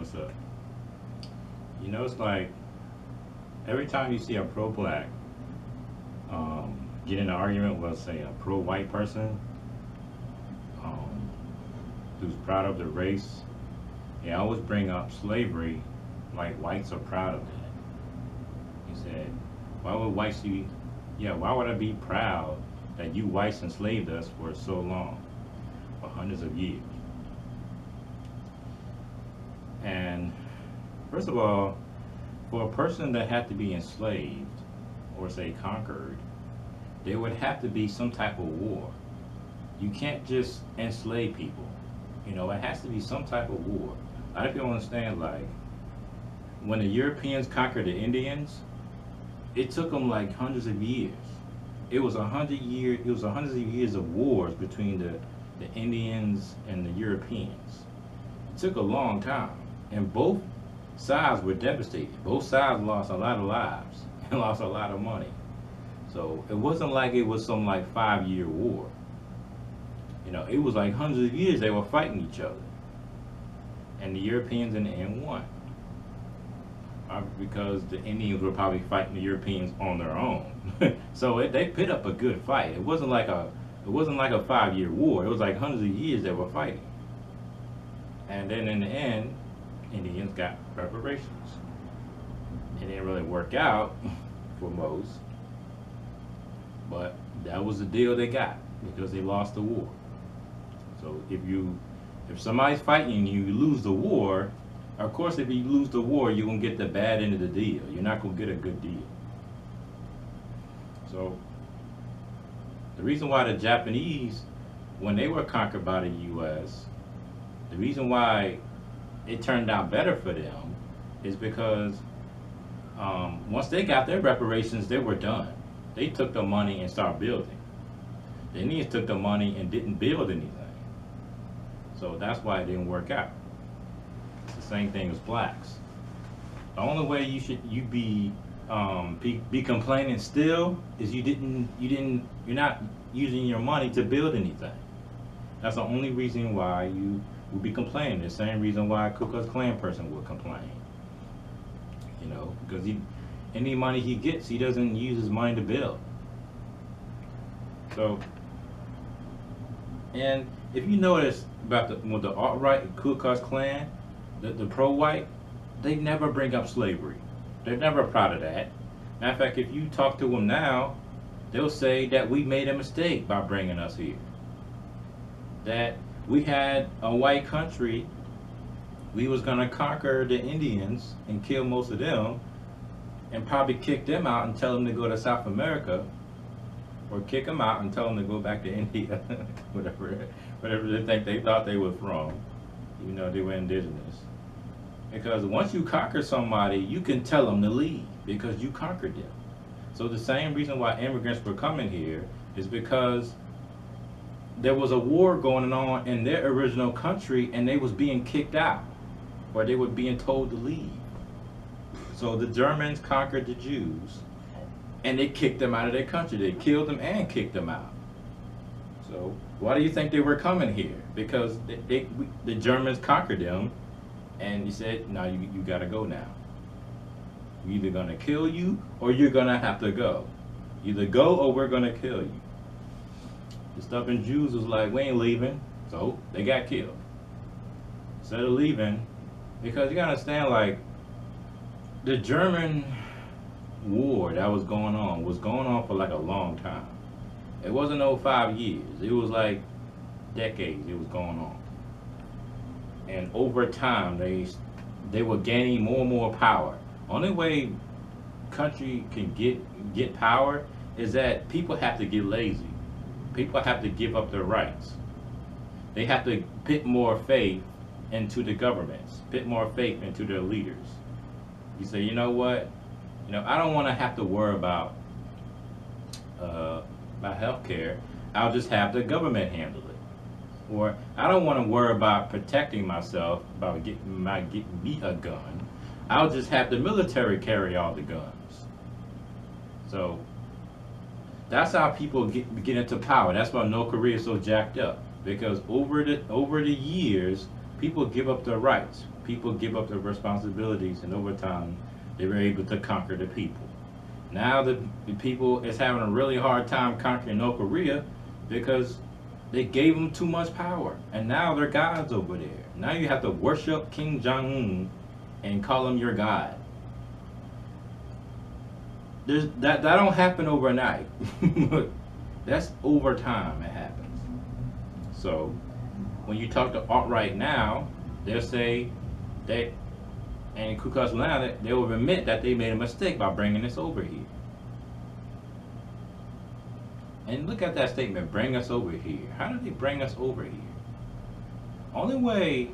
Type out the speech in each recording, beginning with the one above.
What's up? It's like every time you see a pro-black get in an argument with, say, a pro-white person um, who's proud of the race, they always bring up slavery, like whites are proud of that. He said, "Why would whites be? Yeah, why would I be proud that you whites enslaved us for so long, for hundreds of years?" And first of all, for a person that had to be enslaved or say conquered, there would have to be some type of war. You can't just enslave people. It has to be some type of war. A lot of people don't understand, like, when the Europeans conquered the Indians, it took them like hundreds of years. It was hundreds of years of wars between the Indians and the Europeans. It took a long time. And both sides were devastated. Both sides lost a lot of lives and lost a lot of money. So it wasn't like it was some like 5 year war. It was like hundreds of years they were fighting each other. And the Europeans in the end won. Because the Indians were probably fighting the Europeans on their own. So they put up a good fight. It wasn't like a 5 year war. It was like hundreds of years they were fighting. And then in the end, Indians got reparations. It didn't really work out for most, but that was the deal they got because they lost the war. So if somebody's fighting you, you lose the war. Of course, if you lose the war, you're gonna get the bad end of the deal. You're not gonna get a good deal. So the reason why the Japanese, when they were conquered by the U.S., the reason why it turned out better for them is because once they got their reparations, they were done. They took the money and started building. The Indians took the money and didn't build anything. So that's why it didn't work out. It's the same thing as blacks. The only way you be complaining still is you're not using your money to build anything. That's the only reason why you would be complaining. The same reason why a Ku Klux Klan person would complain. Because any money he gets, he doesn't use his money to build. So, and if you notice about the alt-right Ku Klux Klan, the pro-white, they never bring up slavery. They're never proud of that. Matter of fact, if you talk to them now, they'll say that we made a mistake by bringing us here. That we had a white country, we was gonna conquer the Indians and kill most of them, and probably kick them out and tell them to go to South America, or kick them out and tell them to go back to India, whatever they thought they were from, even though they were indigenous. Because once you conquer somebody, you can tell them to leave because you conquered them. So the same reason why immigrants were coming here is because there was a war going on in their original country and they was being kicked out, or they were being told to leave. So the Germans conquered the Jews and they kicked them out of their country. They killed them and kicked them out. So why do you think they were coming here? Because the Germans conquered them and he said, no, you gotta go now. We're either gonna kill you or you're gonna have to go. Either go or we're gonna kill you. The stubborn Jews was like, we ain't leaving. So they got killed. Instead of leaving, because you gotta understand, like, the German war that was going on for like a long time. It wasn't no 5 years. It was like decades it was going on. And over time, they were gaining more and more power. Only way country can get power is that people have to get lazy. People have to give up their rights. They have to put more faith into the governments, put more faith into their leaders. You say, you know what? I don't want to have to worry about health care. I'll just have the government handle it. Or I don't want to worry about protecting myself, about getting me a gun. I'll just have the military carry all the guns. So that's how people get into power. That's why North Korea is so jacked up, because over the years, people give up their rights. people give up their responsibilities, and over time, they were able to conquer the people. Now the people is having a really hard time conquering North Korea because they gave them too much power, and now they're gods over there. Now you have to worship King Jong Un and call him your god. That don't happen overnight. That's over time it happens. So when you talk to alt-right now, they'll say that, and Ku Klux Klan, they will admit that they made a mistake by bringing this over here. And look at that statement, bring us over here. How did they bring us over here? Only way,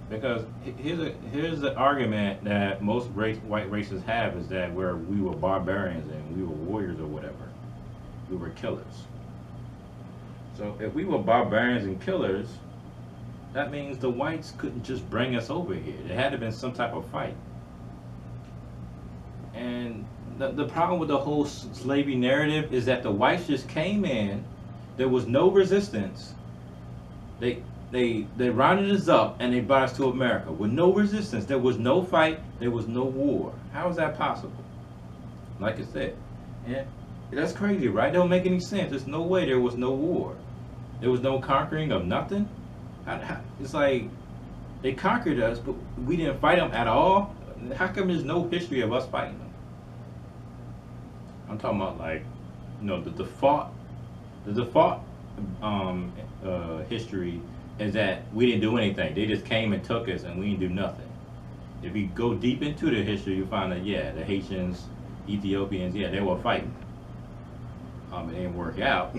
because here's the argument that most white races have is that we were barbarians and we were warriors or whatever. We were killers. So if we were barbarians and killers, that means the whites couldn't just bring us over here. There had to have been some type of fight. And the problem with the whole slavery narrative is that the whites just came in, there was no resistance. They rounded us up and they brought us to America with no resistance. There was no fight, there was no war. How is that possible? Like I said, and that's crazy, right? It don't make any sense. There's no way there was no war. There was no conquering of nothing. It's like they conquered us, but we didn't fight them at all. How come there's no history of us fighting them? I'm talking about, like, you know, the default history is that we didn't do anything. They just came and took us, and we didn't do nothing. If you go deep into the history, you find that, yeah, the Haitians, Ethiopians, yeah, they were fighting. It didn't work out.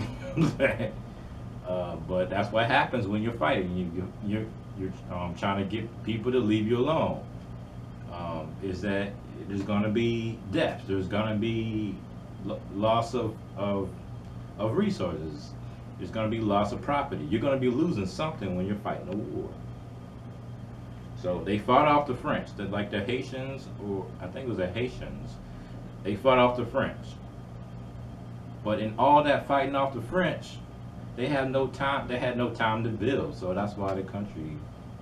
But that's what happens when you're fighting. You're trying to get people to leave you alone. Is that there's going to be death. There's going to be loss of resources. There's going to be loss of property. You're going to be losing something when you're fighting a war. So they fought off the French, like the Haitians, or I think it was the Haitians. They fought off the French. But in all that fighting off the French, they had no time. They had no time to build. So that's why the country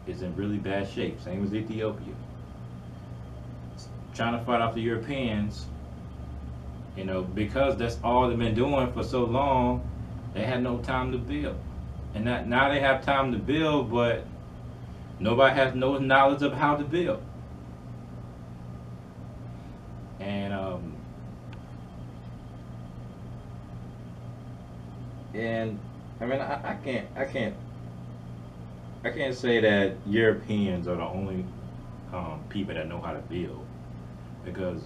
is in really bad shape. Same as Ethiopia. Trying to fight off the Europeans, you know, because that's all they've been doing for so long. They had no time to build, and now they have time to build, but nobody has no knowledge of how to build. And I mean, I can't say that Europeans are the only people that know how to build, because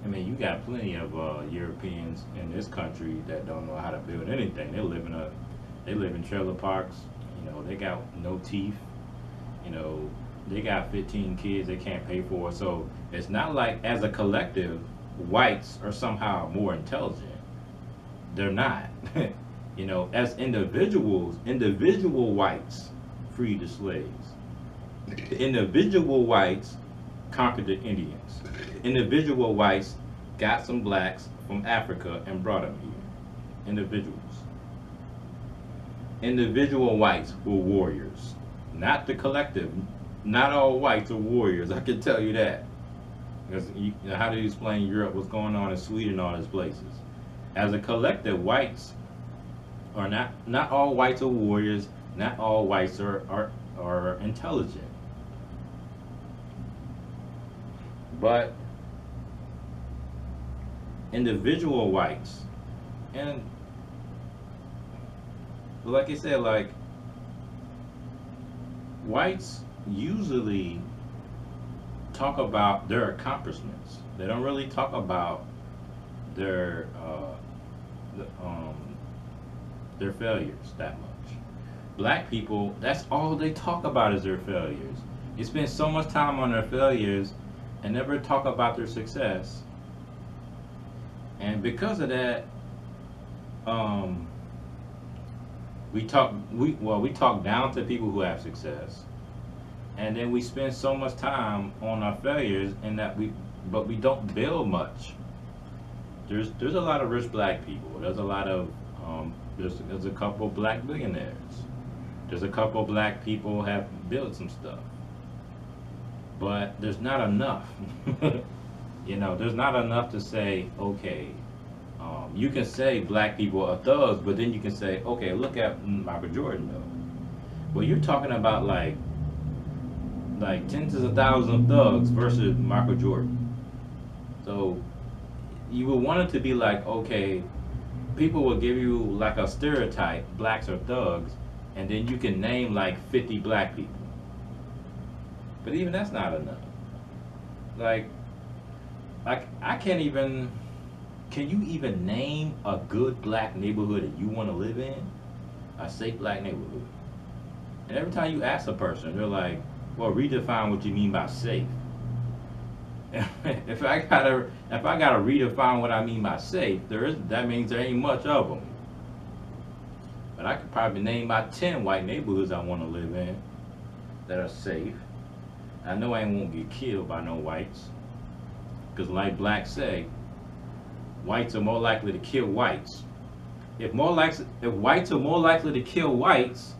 I mean, you got plenty of Europeans in this country that don't know how to build anything. They live in trailer parks. You know, they got no teeth. You know, they got 15 kids they can't pay for. So it's not like, as a collective, whites are somehow more intelligent. They're not. You know, as individuals, individual whites freed the slaves. Individual whites conquered the Indians. Individual whites got some blacks from Africa and brought them here. Individuals. Individual whites were warriors, not the collective. Not all whites are warriors, I can tell you that. Because how do you explain Europe, what's going on in Sweden, all these places? As a collective, whites are not all whites are warriors, not all whites are intelligent. But individual whites, and like I said, like, whites usually talk about their accomplishments. They don't really talk about their failures that much. Black people, that's all they talk about is their failures. They spend so much time on their failures and never talk about their success. And because of that, we talk down to people who have success, and then we spend so much time on our failures, and but we don't build much. There's a lot of rich black people. There's a lot of there's a couple of black billionaires. There's a couple of black people have built some stuff, but there's not enough. You know, there's not enough to say, okay, you can say black people are thugs, but then you can say, okay, look at Michael Jordan though. Well, you're talking about like tens of thousands of thugs versus Michael Jordan. So you would want it to be like, okay, people will give you like a stereotype, blacks are thugs, and then you can name like 50 black people. But even that's not enough. Like, I can't even. Can you even name a good black neighborhood that you want to live in? A safe black neighborhood. And every time you ask a person, they're like, "Well, redefine what you mean by safe." if I gotta redefine what I mean by safe, that means there ain't much of them. But I could probably name about 10 white neighborhoods I want to live in that are safe. I know I won't get killed by no whites, because like blacks say, whites are more likely to kill whites. If whites are more likely to kill whites,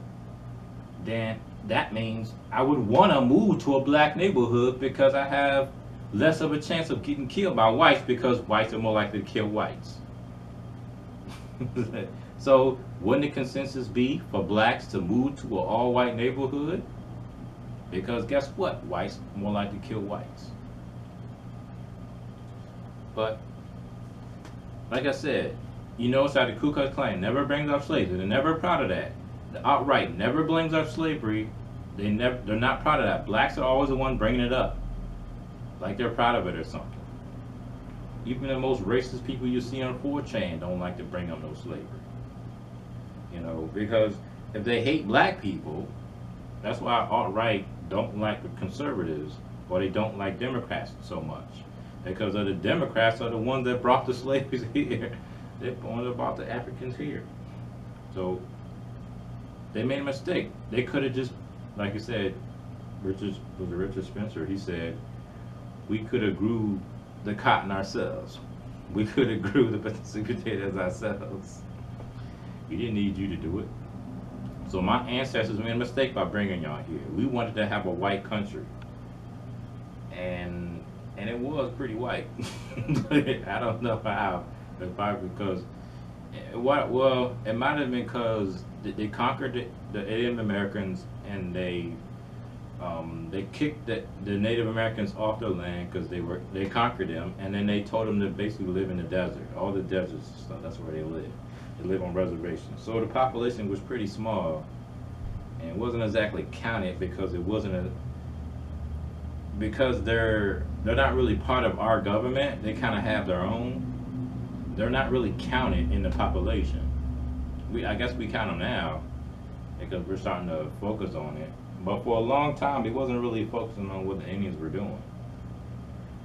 then that means I would want to move to a black neighborhood because I have less of a chance of getting killed by whites because whites are more likely to kill whites. So wouldn't the consensus be for blacks to move to an all-white neighborhood? Because guess what? Whites are more likely to kill whites. But like I said, you notice how the Ku Klux Klan never brings up slavery. They're never proud of that. The outright never brings up slavery. They're not proud of that. Blacks are always the one bringing it up, like they're proud of it or something. Even the most racist people you see on 4chan don't like to bring up no slavery. You know, because if they hate black people, that's why alt-right don't like the conservatives, or they don't like Democrats so much. Because of the Democrats are the ones that brought the slaves here. They're the ones that brought the Africans here. So they made a mistake. They could have just, like I said, Richard Spencer, he said, we could have grew the cotton ourselves. We could have grew the potatoes ourselves. We didn't need you to do it. So my ancestors made a mistake by bringing y'all here. We wanted to have a white country. And it was pretty white. I don't know how. Probably because, well, it might have been because they conquered the Native Americans, and they kicked the Native Americans off their land because they conquered them, and then they told them to basically live in the desert. All the deserts and stuff. That's where they live. They live on reservations. So the population was pretty small, and it wasn't exactly counted because it wasn't because they're not really part of our government. They kind of have their own. They're not really counted in the population. I guess we count them now because we're starting to focus on it. But for a long time, it wasn't really focusing on what the Indians were doing.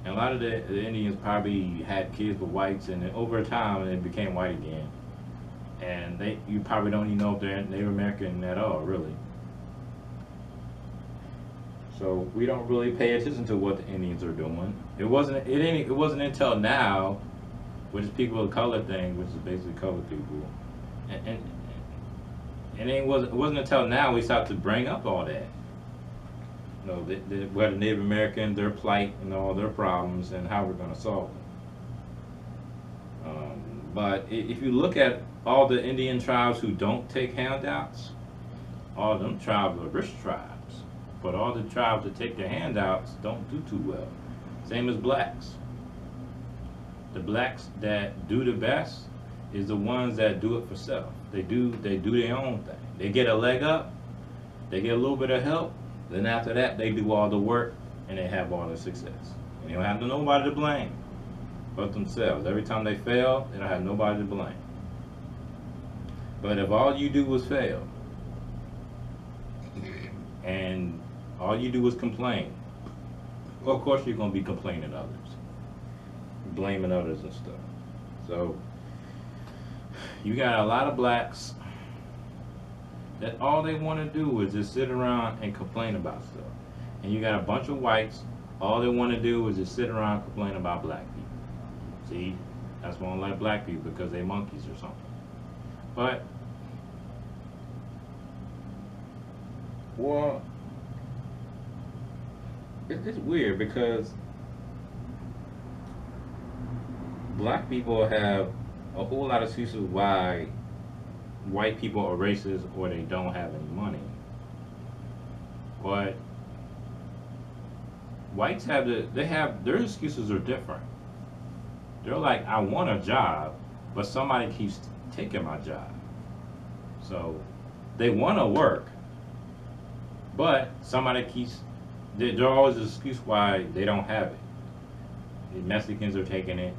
And a lot of the Indians probably had kids with whites, and then over time, they became white again. And you probably don't even know if they're Native American at all, really. So we don't really pay attention to what the Indians are doing. It wasn't until now, which is people of color thing, which is basically colored people, and it wasn't until now we started to bring up all that. You know, where the Native Americans, their plight, and all their problems, and how we're going to solve them. But if you look at all the Indian tribes who don't take handouts, all of them tribes are rich tribes. But all the tribes that take their handouts don't do too well. Same as blacks. The blacks that do the best is the ones that do it for self. They do their own thing. They get a leg up, they get a little bit of help, then after that they do all the work and they have all the success. And you don't have nobody to blame but themselves. Every time they fail, they don't have nobody to blame. But if all you do is fail, and all you do is complain, well, of course you're going to be complaining others, blaming others and stuff. So you got a lot of blacks that all they want to do is just sit around and complain about stuff. And you got a bunch of whites, all they want to do is just sit around and complain about black people. See, that's why I don't like black people, because they monkeys or something. But Well, it's weird because black people have a whole lot of excuses why white people are racist or they don't have any money. But whites have they have their excuses are different. They're like, I want a job, but somebody keeps taking my job. So they want to work, but somebody keeps. There's always an excuse why they don't have it. The Mexicans are taking it.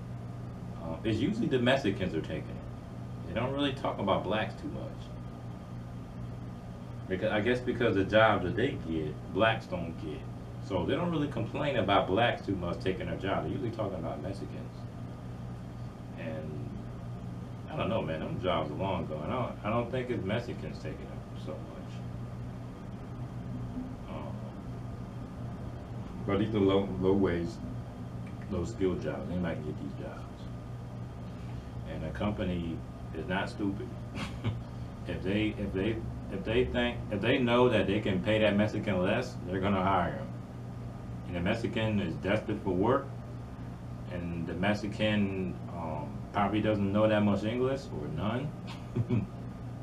It's usually the Mexicans are taking it. They don't really talk about blacks too much. Because I guess because the jobs that they get, blacks don't get. So they don't really complain about blacks too much taking their job. They're usually talking about Mexicans. And I don't know, man. Them jobs are long gone. I don't think it's Mexicans taking them so much. But these are low wage, low skill jobs. Anybody can get these jobs. And a company is not stupid. if they know that they can pay that Mexican less, they're gonna hire him. And the Mexican is desperate for work, and the Mexican probably doesn't know that much English or none,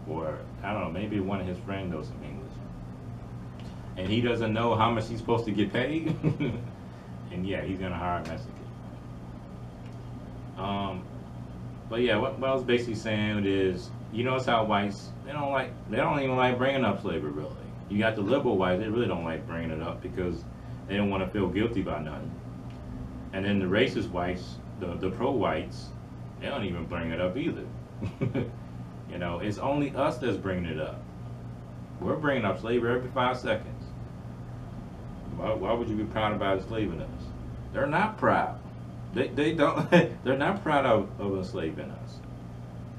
or I don't know, maybe one of his friends knows some English, and he doesn't know how much he's supposed to get paid, and yeah, he's gonna hire a Mexican. But yeah, what I was basically saying is, you notice how whites they don't even like bringing up slavery really. You got the liberal whites, they really don't like bringing it up because they don't want to feel guilty about nothing. And then the racist whites, the pro whites, they don't even bring it up either. You know, it's only us that's bringing it up. We're bringing up slavery every 5 seconds. Why would you be proud about enslaving us? They're not proud. They don't. They're not proud of enslaving us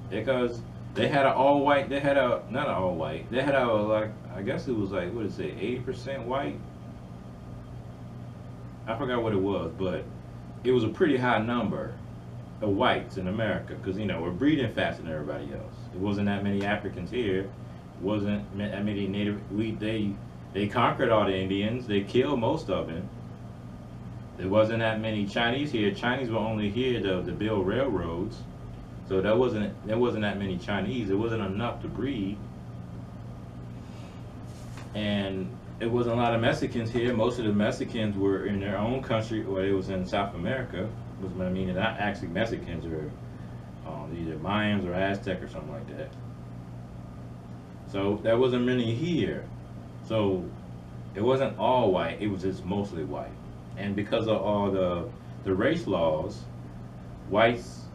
because they had an all white. They had a not an all white. They had a like I guess it was like what did it say 80% white. I forgot what it was, but it was a pretty high number of whites in America because you know we're breeding faster than everybody else. It wasn't that many Africans here. It wasn't that many native. They conquered all the Indians. They killed most of them. There wasn't that many Chinese here. Chinese were only here to build railroads, so there wasn't that many Chinese. It wasn't enough to breed, and it wasn't a lot of Mexicans here. Most of the Mexicans were in their own country, or it was in South America. Was what I mean. They're not actually Mexicans, or either Mayans or Aztec or something like that. So there wasn't many here. So it wasn't all white. It was just mostly white. And because of all the race laws, whites,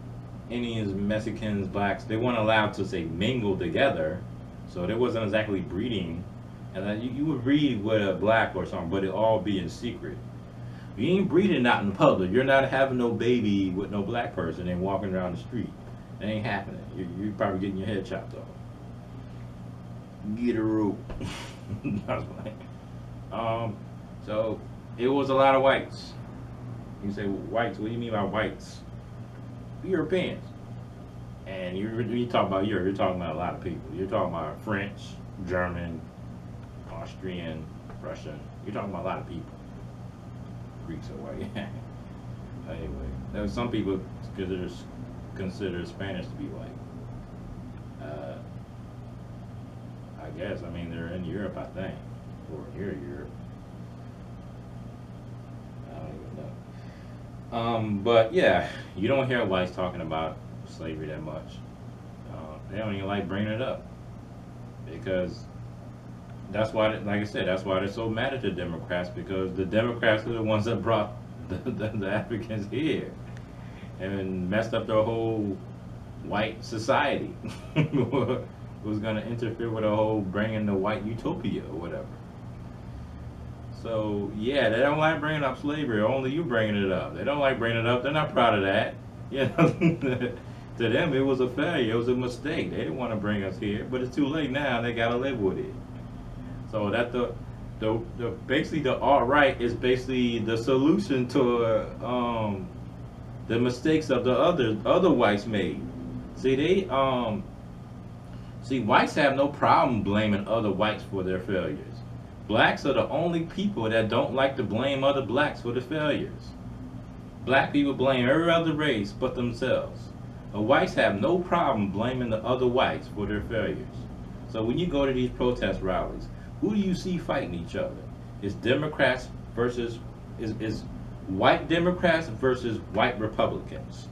Indians, Mexicans, blacks, they weren't allowed to say mingle together. So there wasn't exactly breeding. And then you would breed with a black or something, but it all be in secret. You ain't breeding out in public. You're not having no baby with no black person and walking around the street. It ain't happening. You're probably getting your head chopped off. Get a rope. That's funny. So it was a lot of whites. You say whites, what do you mean by whites? Europeans. And you talk about Europe, you're talking about a lot of people. You're talking about French, German, Austrian, Russian. You're talking about a lot of people. Greeks are white. Anyway, there were some people consider Spanish to be white. I guess. I mean, they're in Europe, I think, or near Europe. I don't even know. But yeah, you don't hear whites talking about slavery that much. They don't even like bringing it up because that's why, like I said, that's why they're so mad at the Democrats, because the Democrats are the ones that brought the Africans here and messed up their whole white society. Was going to interfere with the whole bringing the white utopia or whatever. So yeah, they don't like bringing up slavery. Only you bringing it up. They don't like bringing it up. They're not proud of that. You know, to them it was a failure. It was a mistake. They didn't want to bring us here, but it's too late now. They got to live with it. So that the basically the alt-right is basically the solution to the mistakes of the other whites made. See, whites have no problem blaming other whites for their failures. Blacks are the only people that don't like to blame other blacks for the failures. Black people blame every other race but themselves. The whites have no problem blaming the other whites for their failures. So when you go to these protest rallies, who do you see fighting each other? It's Democrats versus is white Democrats versus white Republicans.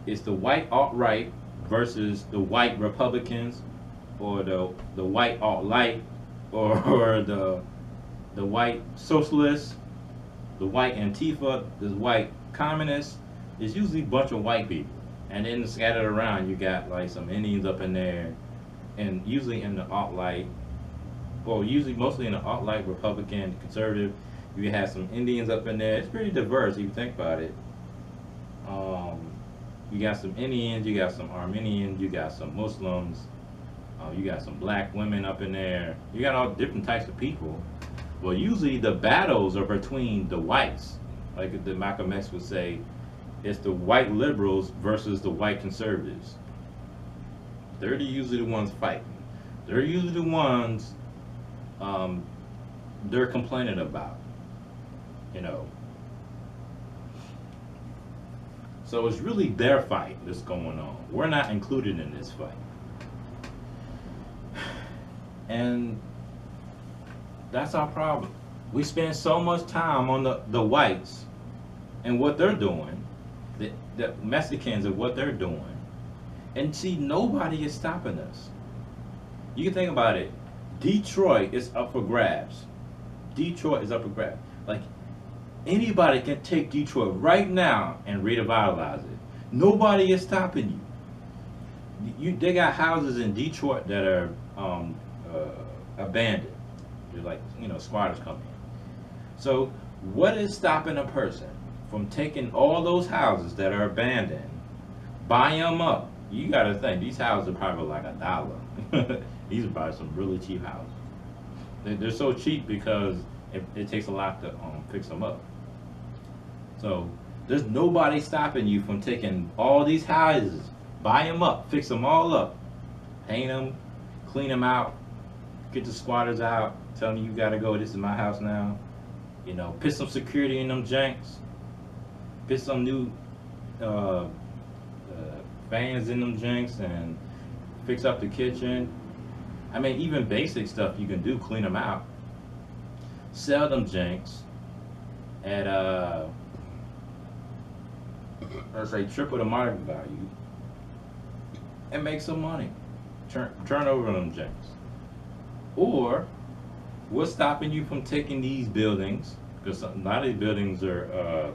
It's the white alt-right versus the white Republicans, or the white alt-right, or the white socialists, the white Antifa, the white communists. It's usually a bunch of white people. And then scattered around, you got like some Indians up in there, and usually in the alt-right, or usually mostly in the alt-right Republican, conservative, you have some Indians up in there. It's pretty diverse if you think about it. You got some Indians, you got some Armenians, you got some Muslims, you got some black women up in there. You got all different types of people. Well, usually the battles are between the whites. Like the Malcolm X would say, it's the white liberals versus the white conservatives. They're usually the ones fighting. They're usually the ones they're complaining about, you know. So it's really their fight that's going on. We're not included in this fight. And that's our problem. We spend so much time on the whites and what they're doing, the Mexicans and what they're doing, and see, nobody is stopping us. You can think about it. Detroit is up for grabs. Detroit is up for grabs. Like, anybody can take Detroit right now and revitalize it. Nobody is stopping you. They got houses in Detroit that are abandoned. They're like, squatters come in. So what is stopping a person from taking all those houses that are abandoned, buy them up? You got to think, these houses are probably like $1. These are probably some really cheap houses. They're so cheap because it takes a lot to fix them up. So there's nobody stopping you from taking all these houses, buy them up, fix them all up, paint them, clean them out, get the squatters out, tell them you gotta go, this is my house now. Put some security in them janks, put some new fans in them janks, and fix up the kitchen. I mean, even basic stuff you can do, clean them out. Sell them janks at let's say triple the market value, and make some money. Turn over them janks. Or what's stopping you from taking these buildings? Because a lot of these buildings are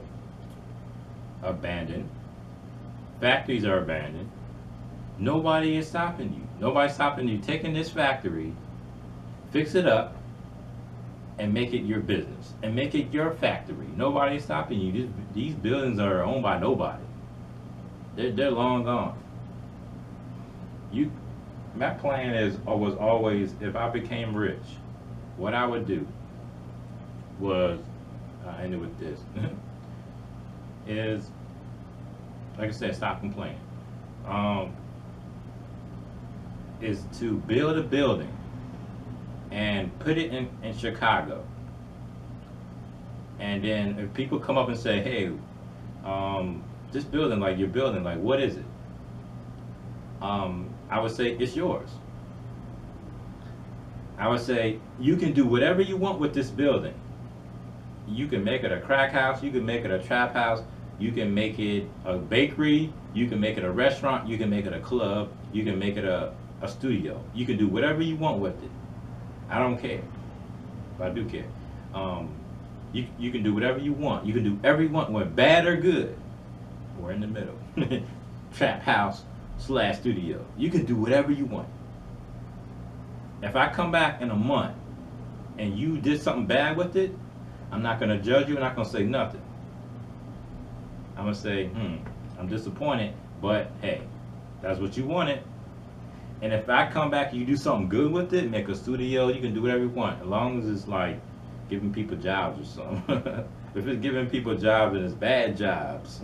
abandoned. Factories are abandoned. Nobody is stopping you. Nobody's stopping you taking this factory, fix it up, and make it your business, and make it your factory. Nobody's stopping you. These buildings are owned by nobody. They're long gone. My plan was always, if I became rich, what I would do was, I ended with this, is, like I said, stop complaining. Is to build a building and put it in Chicago. And then if people come up and say, hey, this building, like you're building, like what is it? I would say, it's yours. I would say, you can do whatever you want with this building. You can make it a crack house, you can make it a trap house, you can make it a bakery, you can make it a restaurant, you can make it a club, you can make it a studio. You can do whatever you want with it. I don't care, but I do care. You can do whatever you want. You can do every one, whether bad or good. We're in the middle. Trap house / studio. You can do whatever you want. If I come back in a month and you did something bad with it, I'm not going to judge you. I'm not going to say nothing. I'm going to say, I'm disappointed, but hey, that's what you wanted. And if I come back and you do something good with it, make a studio, you can do whatever you want, as long as it's like giving people jobs or something. If it's giving people jobs and it's bad jobs,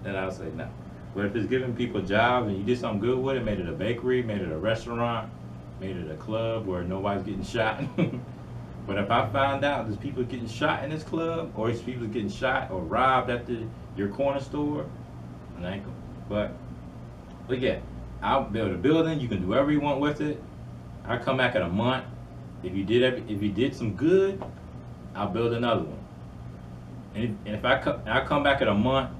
then I'll say no. But if it's giving people jobs and you did something good with it, made it a bakery, made it a restaurant, made it a club where nobody's getting shot, But if I find out there's people getting shot in this club, or there's people getting shot or robbed at your corner store, and I ain't going. But yeah, I'll build a building. You can do whatever you want with it. I come back in a month. If you did some good, I'll build another one. And if I come back in a month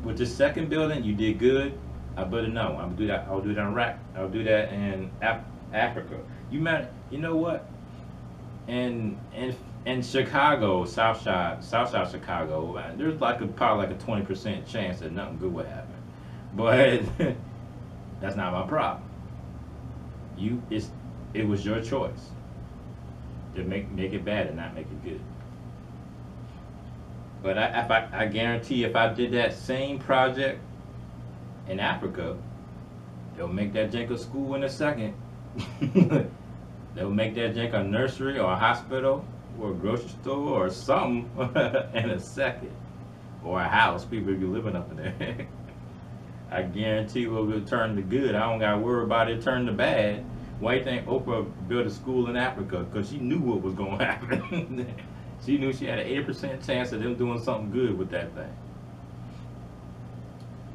with the second building, you did good. I'll build another one. I'll do that. I'll do that in Iraq. I'll do that in Africa. You know what? In Chicago, South Side Chicago, there's probably like a 20% chance that nothing good would happen. But that's not my problem. It was your choice to make it bad and not make it good. But I guarantee if I did that same project in Africa, they'll make that jank a school in a second. They'll make that jank a nursery or a hospital or a grocery store or something in a second. Or a house. People be living up in there. I guarantee we'll turn to good. I don't got to worry about it turning to bad. Why do you think Oprah built a school in Africa? Because she knew what was going to happen. She knew she had an 80% chance of them doing something good with that thing.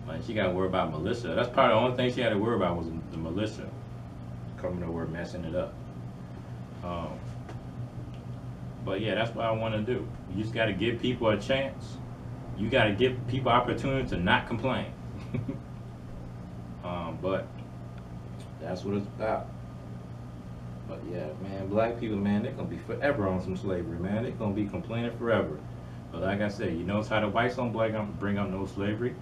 Man, she got to worry about militia. That's probably the only thing she had to worry about was the militia coming over messing it up. But yeah, that's what I want to do. You just got to give people a chance. You got to give people opportunity to not complain. But that's what it's about. But yeah, man, black people, man, they're gonna be forever on some slavery, man. They're gonna be complaining forever. But like I said, you notice how the whites don't bring up no slavery?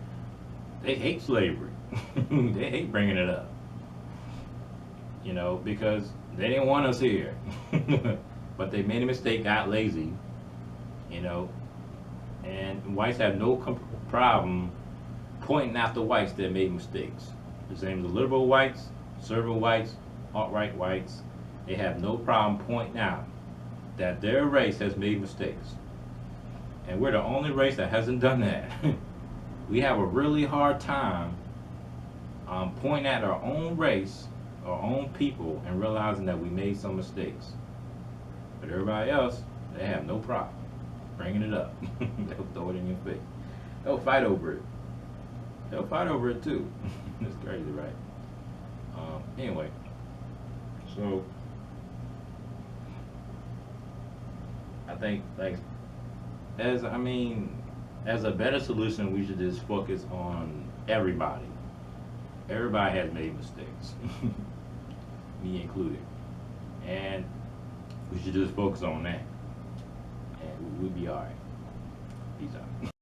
They hate slavery. They hate bringing it up. You know, because they didn't want us here. But they made a mistake, got lazy, you know. And whites have no problem pointing out the whites that made mistakes. The same as the liberal whites, conservative whites, alt-right whites. They have no problem pointing out that their race has made mistakes. And we're the only race that hasn't done that. We have a really hard time pointing at our own race, our own people, and realizing that we made some mistakes. But everybody else, they have no problem bringing it up. They'll throw it in your face. They'll fight over it. They'll fight over it too. It's crazy, right? Anyway, so I think as a better solution, we should just focus on everybody. Everybody has made mistakes, me included, and we should just focus on that, and we'll be all right. Peace out.